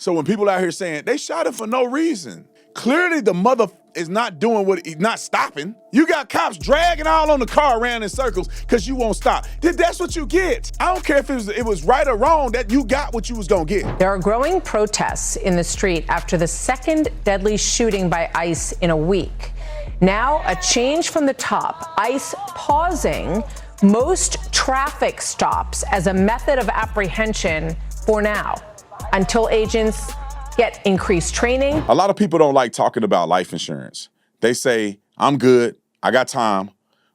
So when people out here saying they shot him for no reason, clearly the mother is not doing what he's not stopping. You got cops dragging all on the car around in circles because you won't stop. That's what you get. I don't care if it was right or wrong, that you got what you was gonna get. There are growing protests in the street after the second deadly shooting by ICE in a week. Now, a change from the top, ICE pausing most traffic stops as a method of apprehension for now, until agents get increased training. A lot of people don't like talking about life insurance. They say, I'm good, I got time.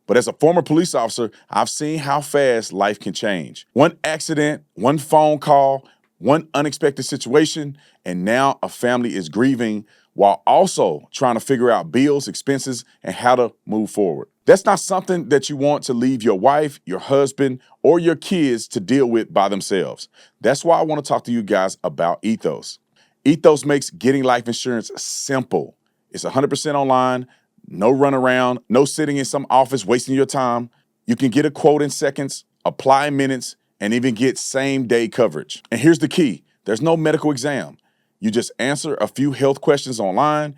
But as a former police officer, I've seen how fast life can change. One accident, one phone call, one unexpected situation, and now a family is grieving while also trying to figure out bills, expenses, and how to move forward. That's not something that you want to leave your wife, your husband, or your kids to deal with by themselves. That's why I want to talk to you guys about Ethos. Ethos makes getting life insurance simple. It's 100% online, no runaround, no sitting in some office wasting your time. You can get a quote in seconds, apply in minutes, and even get same-day coverage. And here's the key. There's no medical exam. You just answer a few health questions online,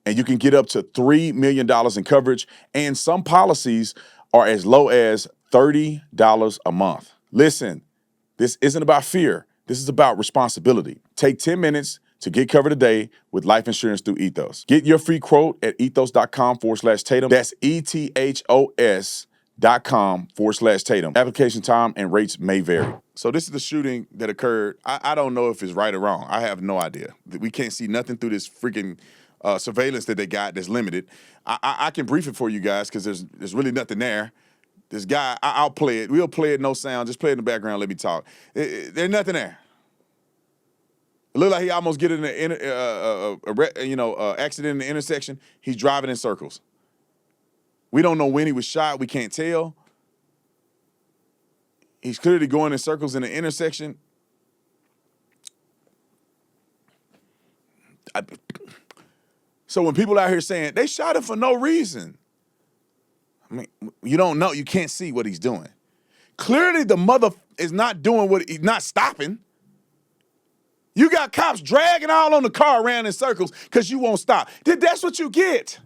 and you can get up to $3 million in coverage, and some policies are as low as $30 a month. Listen, this isn't about fear. This is about responsibility. Take 10 minutes to get covered today with life insurance through Ethos. Get your free quote at ethos.com/Tatum. That's ETHOS.com/Tatum. Application time and rates may vary. So this is the shooting that occurred. I don't know if it's right or wrong. I have no idea. We can't see nothing through this freaking surveillance that they got that's limited. I can brief it for you guys because there's really nothing there. This guy, I'll play it. We'll play it, no sound. Just play it in the background. Let me talk. There's nothing there. It looked like he almost get in an accident in the intersection. He's driving in circles. We don't know when he was shot. We can't tell. He's clearly going in circles in the intersection. So when people out here saying they shot him for no reason, I mean, you don't know. You can't see what he's doing. Clearly the mother is not doing what he's not stopping. You got cops dragging all on the car around in circles because you won't stop. That's what you get.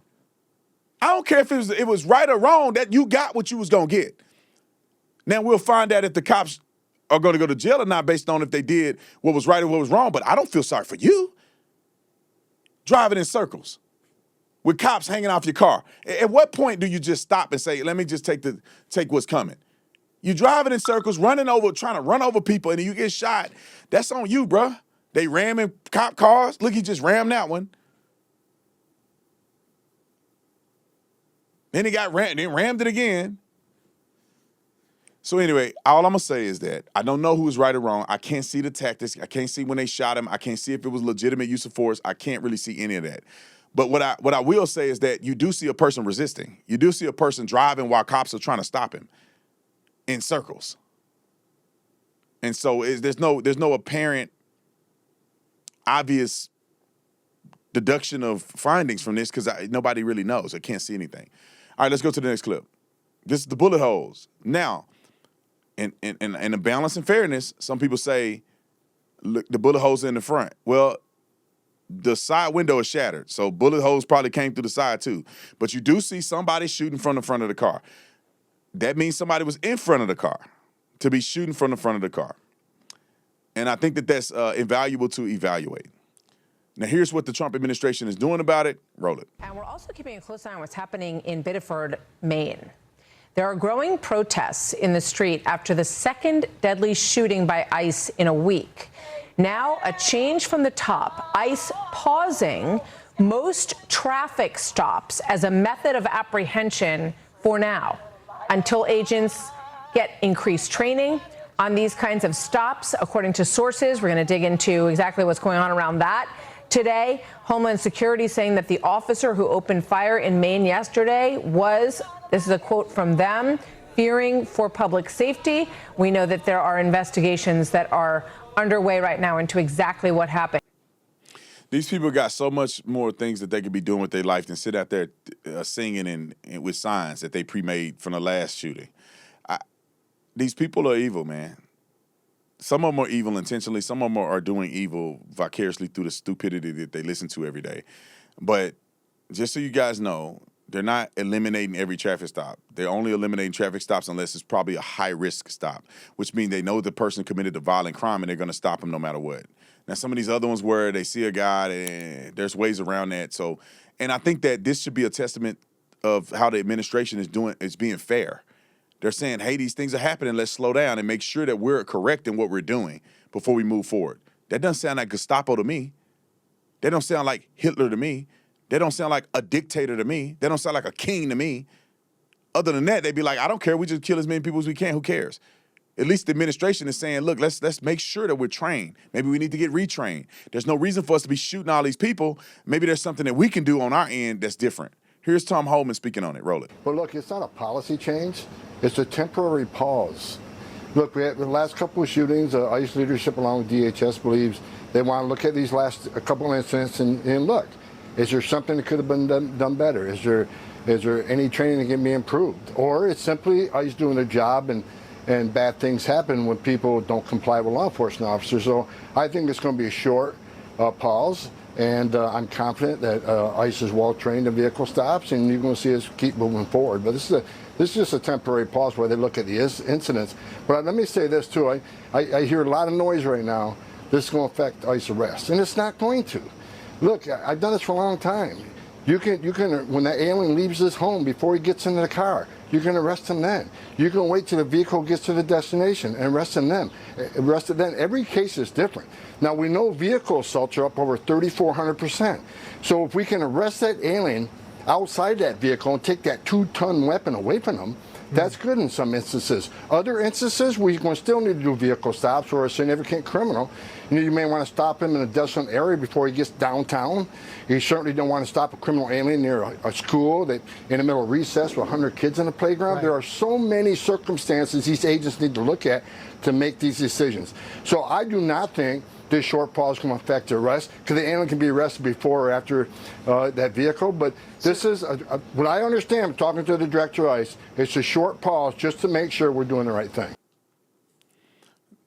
I don't care if it was right or wrong, that you got what you was going to get. Now, we'll find out if the cops are going to go to jail or not based on if they did what was right or what was wrong, but I don't feel sorry for you. Driving in circles with cops hanging off your car. At what point do you just stop and say, let me just take what's coming? You driving in circles, trying to run over people, and then you get shot. That's on you, bruh. They ramming cop cars. Look, he just rammed that one. Then he got rammed, then rammed it again. So anyway, all I'm going to say is that I don't know who was right or wrong. I can't see the tactics. I can't see when they shot him. I can't see if it was legitimate use of force. I can't really see any of that. But what I will say is that you do see a person resisting. You do see a person driving while cops are trying to stop him in circles. And so there's no apparent obvious deduction of findings from this because nobody really knows. I can't see anything. All right, let's go to the next clip. This is the bullet holes. Now, in the balance and fairness, some people say, look, the bullet holes in the front. Well, the side window is shattered, so bullet holes probably came through the side too. But you do see somebody shooting from the front of the car. That means somebody was in front of the car to be shooting from the front of the car. And I think that's invaluable to evaluate. Now, here's what the Trump administration is doing about it. Roll it. And we're also keeping a close eye on what's happening in Biddeford, Maine. There are growing protests in the street after the second deadly shooting by ICE in a week. Now, a change from the top, ICE pausing most traffic stops as a method of apprehension for now, until agents get increased training on these kinds of stops. According to sources, we're going to dig into exactly what's going on around that today. Homeland Security saying that the officer who opened fire in Maine yesterday was, this is a quote from them, fearing for public safety. We know that there are investigations that are underway right now into exactly what happened. These people got so much more things that they could be doing with their life than sit out there singing and with signs that they pre-made from the last shooting. These people are evil, man. some of them are evil intentionally. Some of them are doing evil vicariously through the stupidity that they listen to every day. But just so you guys know, they're not eliminating every traffic stop. They're only eliminating traffic stops unless it's probably a high-risk stop, which means they know the person committed a violent crime and they're going to stop him no matter what. Now, some of these other ones where they see a guy, and there's ways around that. So, and I think that this should be a testament of how the administration is being fair. They're saying, hey, these things are happening. Let's slow down and make sure that we're correct in what we're doing before we move forward. That doesn't sound like Gestapo to me. They don't sound like Hitler to me. They don't sound like a dictator to me. They don't sound like a king to me. Other than that, they'd be like, I don't care. We just kill as many people as we can. Who cares? At least the administration is saying, look, let's make sure that we're trained. Maybe we need to get retrained. There's no reason for us to be shooting all these people. Maybe there's something that we can do on our end that's different. Here's Tom Holman speaking on it. Roll it. But look, it's not a policy change. It's a temporary pause. Look, we had the last couple of shootings. ICE leadership along with DHS believes they want to look at these last a couple of incidents and look, is there something that could have been done better? Is there any training that can be improved? Or it's simply ICE doing their job and bad things happen when people don't comply with law enforcement officers. So I think it's going to be a short pause. And I'm confident that ICE is well trained in vehicle stops, and you're going to see us keep moving forward. But this is just a temporary pause where they look at the incidents. But let me say this too: I hear a lot of noise right now. This is going to affect ICE arrests, and it's not going to. Look, I've done this for a long time. You can when that alien leaves his home before he gets into the car, you can arrest him then. You can wait till the vehicle gets to the destination and arrest him then. Every case is different. Now, we know vehicle assaults are up over 3,400%. So if we can arrest that alien outside that vehicle and take that 2-ton weapon away from them, that's good in some instances. Other instances, we're going to still need to do vehicle stops or a significant criminal. You may want to stop him in a desolate area before he gets downtown. You certainly don't want to stop a criminal alien near a school that in the middle of recess with 100 kids in the playground. Right. There are so many circumstances these agents need to look at to make these decisions. So I do not think this short pause can affect the arrest, because the alien can be arrested before or after that vehicle. But this is, what I understand, talking to the director of ICE, it's a short pause just to make sure we're doing the right thing.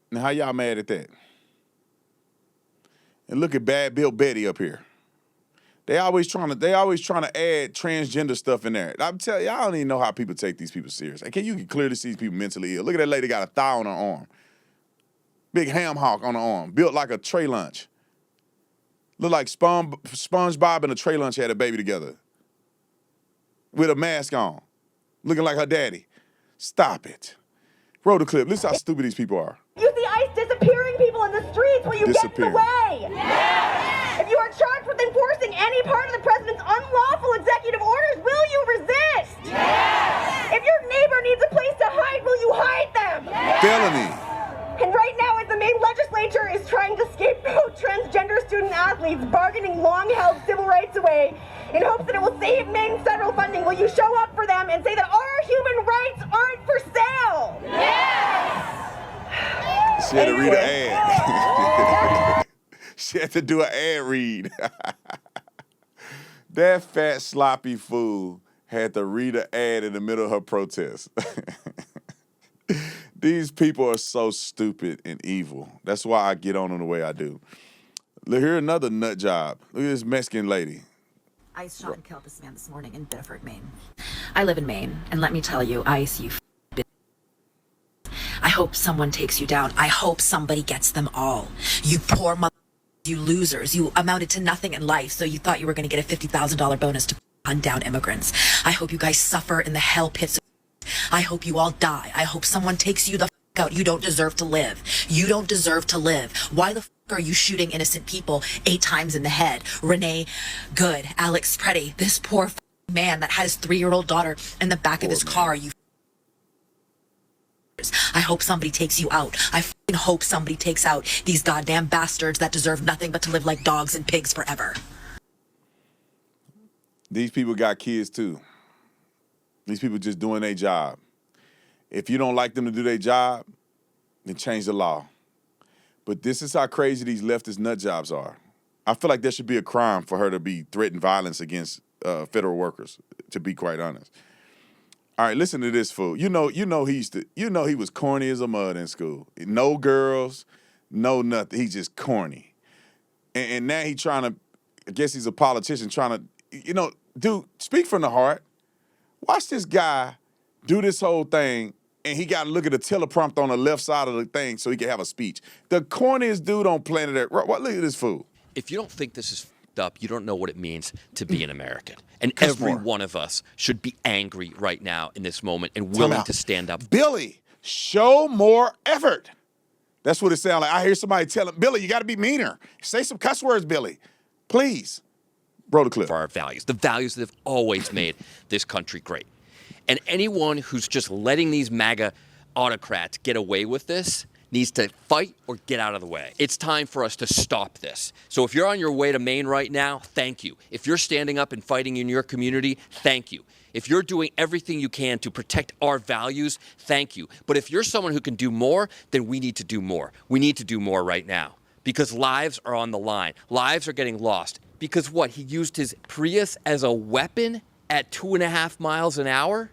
Now, how y'all mad at that? And look at Bad Bill Betty up here. They always trying to add transgender stuff in there. I'm telling you, I don't even know how people take these people serious. Okay, you can clearly see these people mentally ill. Look at that lady got a thigh on her arm. Big ham hock on the arm, built like a tray lunch. Look like SpongeBob and a tray lunch had a baby together. With a mask on. Looking like her daddy. Stop it. Roll the clip. Listen how stupid these people are. You see ICE disappearing people in the streets. Will you get in the way? Yes! If you are charged with enforcing any part of the president's unlawful executive orders, will you resist? Yes! If your neighbor needs a place to hide, will you hide them? Yes! Felony. And right now, as the Maine legislature is trying to scapegoat transgender student athletes bargaining long-held civil rights away in hopes that it will save Maine's federal funding, will you show up for them and say that our human rights aren't for sale? Yes! She had to read an ad. She had to do an ad read. That fat, sloppy fool had to read an ad in the middle of her protest. These people are so stupid and evil. That's why I get on them the way I do. Look, here another nut job. Look at this Mexican lady. ICE shot and killed this man this morning in Biddeford, Maine. I live in Maine, and let me tell you, ICE, you I hope someone takes you down. I hope somebody gets them all. You poor mother, you losers. You amounted to nothing in life, so you thought you were going to get a $50,000 bonus to hunt down immigrants. I hope you guys suffer in the hell pits. I hope you all die. I hope someone takes you the out. You don't deserve to live. You don't deserve to live. Why the are you shooting innocent people 8 times in the head? Renee Good, Alex Preddy, this poor man that had his 3-year-old daughter in the back of his car. You I hope somebody takes you out. I hope somebody takes out these goddamn bastards that deserve nothing but to live like dogs and pigs forever. These people got kids too. These people just doing their job. If you don't like them to do their job, then change the law. But this is how crazy these leftist nut jobs are. I feel like there should be a crime for her to be threatening violence against federal workers, to be quite honest. All right, listen to this fool. You know he was corny as a mud in school. No girls, no nothing. He's just corny. And now he trying to, I guess he's a politician trying to, dude, speak from the heart. Watch this guy do this whole thing, and he got to look at the teleprompter on the left side of the thing so he can have a speech. The corniest dude on planet Earth. Look at this fool. If you don't think this is up, you don't know what it means to be an American. And every one of us should be angry right now in this moment and willing to stand up. Billy, show more effort. That's what it sounds like. I hear somebody telling Billy, you got to be meaner. Say some cuss words, Billy. Please. Roll the clip. For our values, the values that have always made this country great. And anyone who's just letting these MAGA autocrats get away with this needs to fight or get out of the way. It's time for us to stop this. So if you're on your way to Maine right now, thank you. If you're standing up and fighting in your community, thank you. If you're doing everything you can to protect our values, thank you. But if you're someone who can do more, then we need to do more. We need to do more right now because lives are on the line. Lives are getting lost. Because what, he used his Prius as a weapon at 2.5 miles an hour?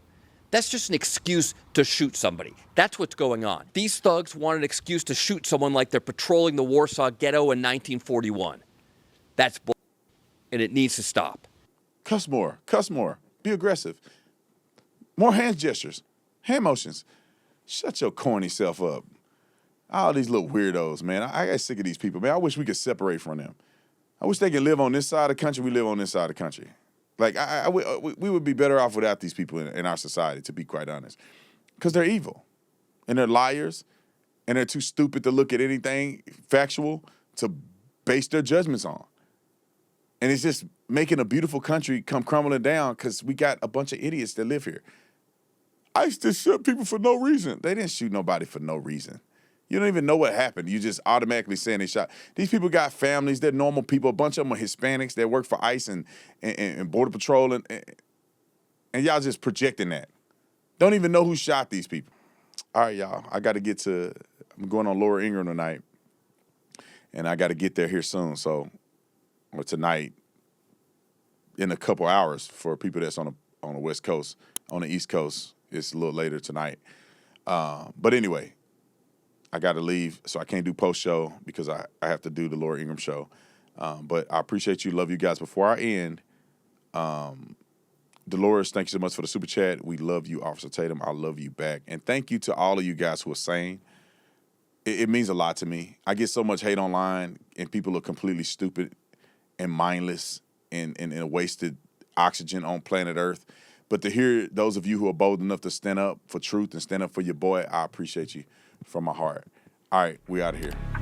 That's just an excuse to shoot somebody. That's what's going on. These thugs want an excuse to shoot someone like they're patrolling the Warsaw Ghetto in 1941. That's bull, and it needs to stop. Cuss more. Cuss more. Be aggressive. More hand gestures. Hand motions. Shut your corny self up. All these little weirdos, man. I got sick of these people, man. I wish we could separate from them. I wish they could live on this side of the country. We live on this side of the country. Like, we would be better off without these people in our society, to be quite honest. Because they're evil. And they're liars. And they're too stupid to look at anything factual to base their judgments on. And it's just making a beautiful country come crumbling down because we got a bunch of idiots that live here. I used to shoot people for no reason. They didn't shoot nobody for no reason. You don't even know what happened. You just automatically saying they shot. These people got families. They're normal people. A bunch of them are Hispanics that work for ICE and Border Patrol. And y'all just projecting that. Don't even know who shot these people. All right, y'all. I'm going on Lower Ingram tonight. And I got to get there here soon. Or tonight, in a couple hours for people that's on the West Coast. On the East Coast, it's a little later tonight. But anyway, I got to leave, so I can't do post-show because I have to do the Laura Ingram show. But I appreciate you. Love you guys. Before I end, Dolores, thank you so much for the super chat. We love you, Officer Tatum. I love you back. And thank you to all of you guys who are saying. It means a lot to me. I get so much hate online, and people are completely stupid and mindless and wasted oxygen on planet Earth. But to hear those of you who are bold enough to stand up for truth and stand up for your boy, I appreciate you from my heart. All right, we out of here.